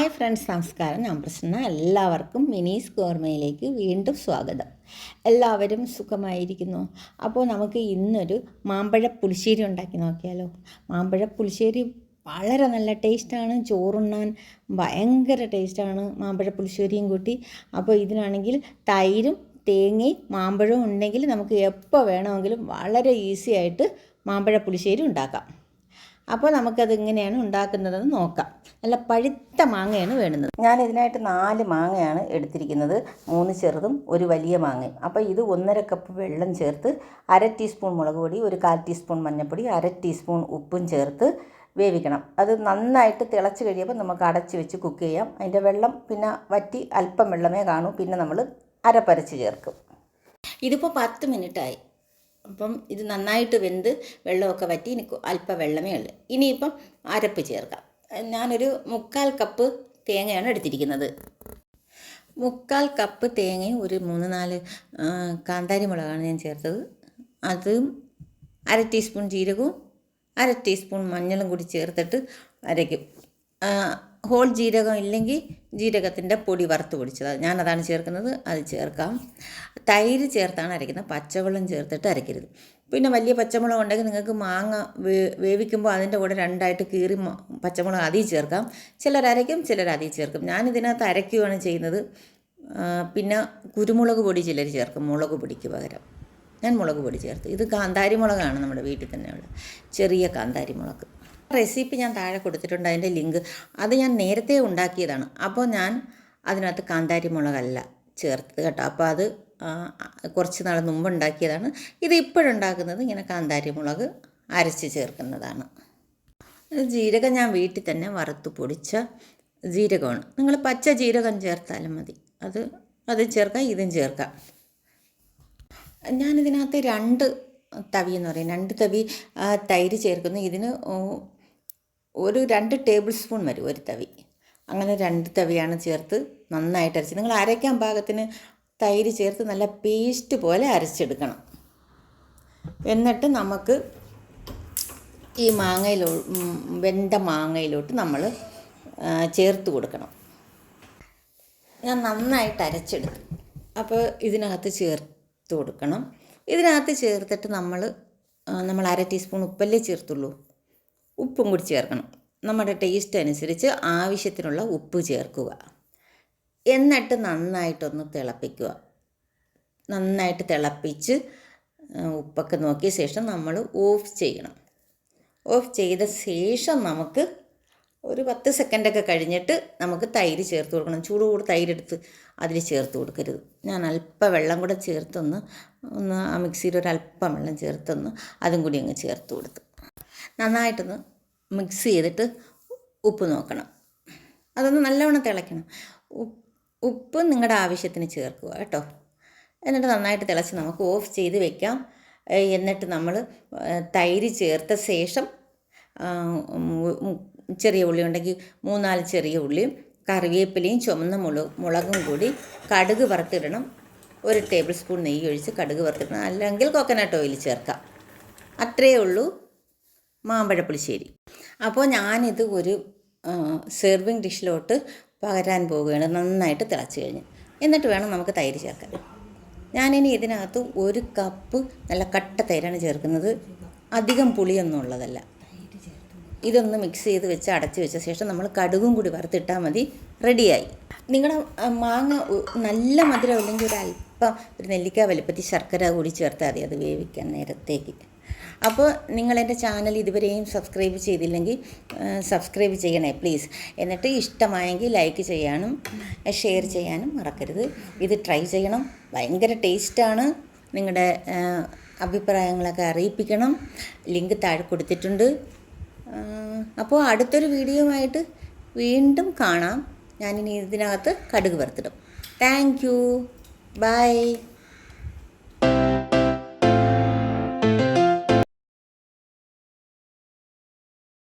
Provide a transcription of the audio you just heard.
Hi friends, നമസ്കാരം. ഞാൻ പ്രശ്ന. എല്ലാവർക്കും മിനീസ് ഗോർമയിലേക്ക് വീണ്ടും സ്വാഗതം. എല്ലാവരും സുഖമായിരിക്കുന്നു. അപ്പോൾ നമുക്ക് ഇന്നൊരു മാമ്പഴ പുളിശ്ശേരി ഉണ്ടാക്കി നോക്കിയാലോ. മാമ്പഴ പുളിശ്ശേരി വളരെ നല്ല ടേസ്റ്റാണ്. ചോറുണ്ണാൻ ഭയങ്കര ടേസ്റ്റാണ് മാമ്പഴ പുളിശ്ശേരിയും കൂട്ടി. അപ്പോൾ ഇതിനാണെങ്കിൽ തൈരും തേങ്ങയും മാമ്പഴവും ഉണ്ടെങ്കിൽ നമുക്ക് എപ്പോൾ വേണമെങ്കിലും വളരെ ഈസി ആയിട്ട് മാമ്പഴ പുളിശ്ശേരി ഉണ്ടാക്കാം. അപ്പോൾ നമുക്കത് എങ്ങനെയാണ് ഉണ്ടാക്കുന്നതെന്ന് നോക്കാം. നല്ല പഴുത്ത മാങ്ങയാണ് വേണ്ടുന്നത്. ഞാൻ ഇതിനായിട്ട് 4 മാങ്ങയാണ് എടുത്തിരിക്കുന്നത്. 3 ചെറുതും ഒരു വലിയ മാങ്ങയും. അപ്പോൾ ഇത് 1.5 കപ്പ് വെള്ളം ചേർത്ത് 1/2 ടീസ്പൂൺ മുളക് പൊടി, ഒരു 1/4 ടീസ്പൂൺ മഞ്ഞൾപ്പൊടി, 1/2 ടീസ്പൂൺ ഉപ്പും ചേർത്ത് വേവിക്കണം. അത് നന്നായിട്ട് തിളച്ച് കഴിയുമ്പോൾ നമുക്ക് അടച്ച് വെച്ച് കുക്ക് ചെയ്യാം. അതിൻ്റെ വെള്ളം പിന്നെ വറ്റി അല്പം വെള്ളമേ കാണൂ. പിന്നെ നമ്മൾ അരപ്പരച്ച് ചേർക്കും. ഇതിപ്പോൾ 10 മിനിറ്റായി. അപ്പം ഇത് നന്നായിട്ട് വെന്ത് വെള്ളമൊക്കെ വറ്റി ഇനി അല്പം വെള്ളമേ ഉള്ളൂ. ഇനിയിപ്പം അരപ്പ് ചേർക്കാം. ഞാനൊരു 3/4 കപ്പ് തേങ്ങയാണ് എടുത്തിരിക്കുന്നത്. 3/4 കപ്പ് തേങ്ങയും ഒരു 3-4 കാന്താരി മുളകാണ് ഞാൻ ചേർത്തത്. അതും 1/2 ടീസ്പൂൺ ജീരകവും 1/2 ടീസ്പൂൺ മഞ്ഞളും കൂടി ചേർത്തിട്ട് അരയ്ക്കും. ഹോൾ ജീരകം ഇല്ലെങ്കിൽ ജീരകത്തിൻ്റെ പൊടി വറുത്ത് പൊടിച്ചത് ഞാനതാണ് ചേർക്കുന്നത്. അത് ചേർക്കാം. തൈര് ചേർത്താണ് അരയ്ക്കുന്നത്. പച്ചവെള്ളം ചേർത്തിട്ട് അരയ്ക്കരുത്. പിന്നെ വലിയ പച്ചമുളക് ഉണ്ടെങ്കിൽ നിങ്ങൾക്ക് മാങ്ങ വേവിക്കുമ്പോൾ അതിൻ്റെ കൂടെ 2ആയിട്ട് കീറി പച്ചമുളക് അതിൽ ചേർക്കാം. ചിലർ അരയ്ക്കും, ചിലർ അതിൽ ചേർക്കും. ഞാനിതിനകത്ത് അരയ്ക്കുകയാണ് ചെയ്യുന്നത്. പിന്നെ കുരുമുളക് പൊടി ചിലർ ചേർക്കും മുളക് പൊടിക്ക് പകരം. ഞാൻ മുളക് പൊടി ചേർത്ത്. ഇത് കാന്താരി മുളകാണ് നമ്മുടെ വീട്ടിൽ തന്നെയുള്ള ചെറിയ കാന്താരി മുളക്. റെസിപ്പി ഞാൻ താഴെ കൊടുത്തിട്ടുണ്ട്, അതിൻ്റെ ലിങ്ക്. അത് ഞാൻ നേരത്തെ ഉണ്ടാക്കിയതാണ്. അപ്പോൾ ഞാൻ അതിനകത്ത് കാന്താരി മുളകല്ല ചേർത്തത് കേട്ടോ. അപ്പോൾ അത് കുറച്ച് നാൾ മുമ്പ് ഉണ്ടാക്കിയതാണ്. ഇത് ഇപ്പോഴുണ്ടാക്കുന്നത് ഇങ്ങനെ കാന്താരി മുളക് അരച്ച് ചേർക്കുന്നതാണ്. ജീരകം ഞാൻ വീട്ടിൽ തന്നെ വറുത്ത് പൊടിച്ച ജീരകമാണ്. നിങ്ങൾ പച്ച ജീരകം ചേർത്താലും മതി. അത് ചേർക്കാം, ഇതും ചേർക്കാം. ഞാനിതിനകത്ത് 2 തവി എന്ന് പറയും, 2 തവി തൈര് ചേർക്കുന്നു. ഇതിന് ഒരു 2 ടേബിൾ സ്പൂൺ വരും ഒരു തവി. അങ്ങനെ 2 തവിയാണ് ചേർത്ത് നന്നായിട്ട് അരച്ച്. നിങ്ങൾ അരയ്ക്കാൻ പാകത്തിന് തൈര് ചേർത്ത് നല്ല പേസ്റ്റ് പോലെ അരച്ചെടുക്കണം. എന്നിട്ട് നമുക്ക് ഈ വെന്ത മാങ്ങയിലോട്ട് നമ്മൾ ചേർത്ത് കൊടുക്കണം. ഞാൻ നന്നായിട്ട് അരച്ചെടുത്തു. അപ്പോൾ ഇതിനകത്ത് ചേർത്ത് കൊടുക്കണം. ഇതിനകത്ത് ചേർത്തിട്ട് നമ്മൾ 1/2 ടീസ്പൂൺ ഉപ്പല്ലേ ചേർത്തുള്ളൂ. ഉപ്പും കൂടി ചേർക്കണം. നമ്മുടെ ടേസ്റ്റ് അനുസരിച്ച് ആവശ്യത്തിനുള്ള ഉപ്പ് ചേർക്കുക. എന്നിട്ട് നന്നായിട്ടൊന്ന് തിളപ്പിക്കുക. നന്നായിട്ട് തിളപ്പിച്ച് ഉപ്പൊക്കെ നോക്കിയ ശേഷം നമ്മൾ ഓഫ് ചെയ്യണം. ഓഫ് ചെയ്ത ശേഷം നമുക്ക് ഒരു 10 സെക്കൻഡൊക്കെ കഴിഞ്ഞിട്ട് നമുക്ക് തൈര് ചേർത്ത് കൊടുക്കണം. ചൂട് തൈരെടുത്ത് അതിൽ ചേർത്ത് കൊടുക്കരുത്. ഞാൻ അല്പം വെള്ളം കൂടെ ചേർത്തൊന്ന് ആ മിക്സിയിൽ ഒരല്പം വെള്ളം ചേർത്തൊന്ന് അതും കൂടി അങ്ങ് ചേർത്ത് കൊടുത്ത് നന്നായിട്ടൊന്ന് മിക്സ് ചെയ്തിട്ട് ഉപ്പ് നോക്കണം. അതൊന്ന് നല്ലവണ്ണം തിളയ്ക്കണം. ഉപ്പ് നിങ്ങളുടെ ആവശ്യത്തിന് ചേർക്കുക കേട്ടോ. എന്നിട്ട് നന്നായിട്ട് തിളച്ച് നമുക്ക് ഓഫ് ചെയ്ത് വെക്കാം. എന്നിട്ട് നമ്മൾ തൈര് ചേർത്ത ശേഷം ചെറിയ ഉള്ളി ഉണ്ടെങ്കിൽ 3-4 ചെറിയ ഉള്ളിയും കറിവേപ്പിലയും ചുവന്ന മുളകും കൂടി കടുക് വറുത്തിടണം. 1 ടേബിൾ സ്പൂൺ നെയ്യ് ഒഴിച്ച് കടുക് വറുത്തിടണം. അല്ലെങ്കിൽ കോക്കനട്ട് ഓയിൽ ചേർക്കാം. അത്രയേ ഉള്ളൂ മാമ്പഴ പുളിശ്ശേരി. അപ്പോൾ ഞാനിത് ഒരു സെർവിങ് ഡിഷിലോട്ട് പകരാൻ പോവുകയാണ്. നന്നായിട്ട് തിളച്ച് കഴിഞ്ഞ് എന്നിട്ട് വേണം നമുക്ക് തൈര് ചേർക്കാൻ. ഞാനിനി ഇതിനകത്ത് 1 കപ്പ് നല്ല കട്ട തൈരാണ് ചേർക്കുന്നത്. അധികം പുളിയൊന്നും ഉള്ളതല്ല. ഇതൊന്ന് മിക്സ് ചെയ്ത് വെച്ച് അടച്ച് വെച്ച ശേഷം നമ്മൾ കടുകും കൂടി വറുത്തിട്ടാൽ മതി. റെഡിയായി. നിങ്ങളുടെ മാങ്ങ നല്ല മധുരം അല്ലെങ്കിൽ ഒരു നെല്ലിക്ക വലുപ്പത്തിൽ ശർക്കര കൂടി ചേർത്താൽ മതി അത് വേവിക്കാൻ നേരത്തേക്ക്. അപ്പോൾ നിങ്ങളെൻ്റെ ചാനൽ ഇതുവരെയും സബ്സ്ക്രൈബ് ചെയ്തില്ലെങ്കിൽ സബ്സ്ക്രൈബ് ചെയ്യണേ പ്ലീസ്. എന്നിട്ട് ഇഷ്ടമായെങ്കിൽ ലൈക്ക് ചെയ്യാനും ഷെയർ ചെയ്യാനും മറക്കരുത്. ഇത് ട്രൈ ചെയ്യണം. ഭയങ്കര ടേസ്റ്റാണ്. നിങ്ങളുടെ അഭിപ്രായങ്ങളൊക്കെ അറിയിപ്പിക്കണം. ലിങ്ക് താഴെ കൊടുത്തിട്ടുണ്ട്. അപ്പോൾ അടുത്തൊരു വീഡിയോയുമായിട്ട് വീണ്ടും കാണാം. ഞാനിനി ഇതിനകത്ത് കടുക് വറുത്തിടും. Thank you. ബൈ.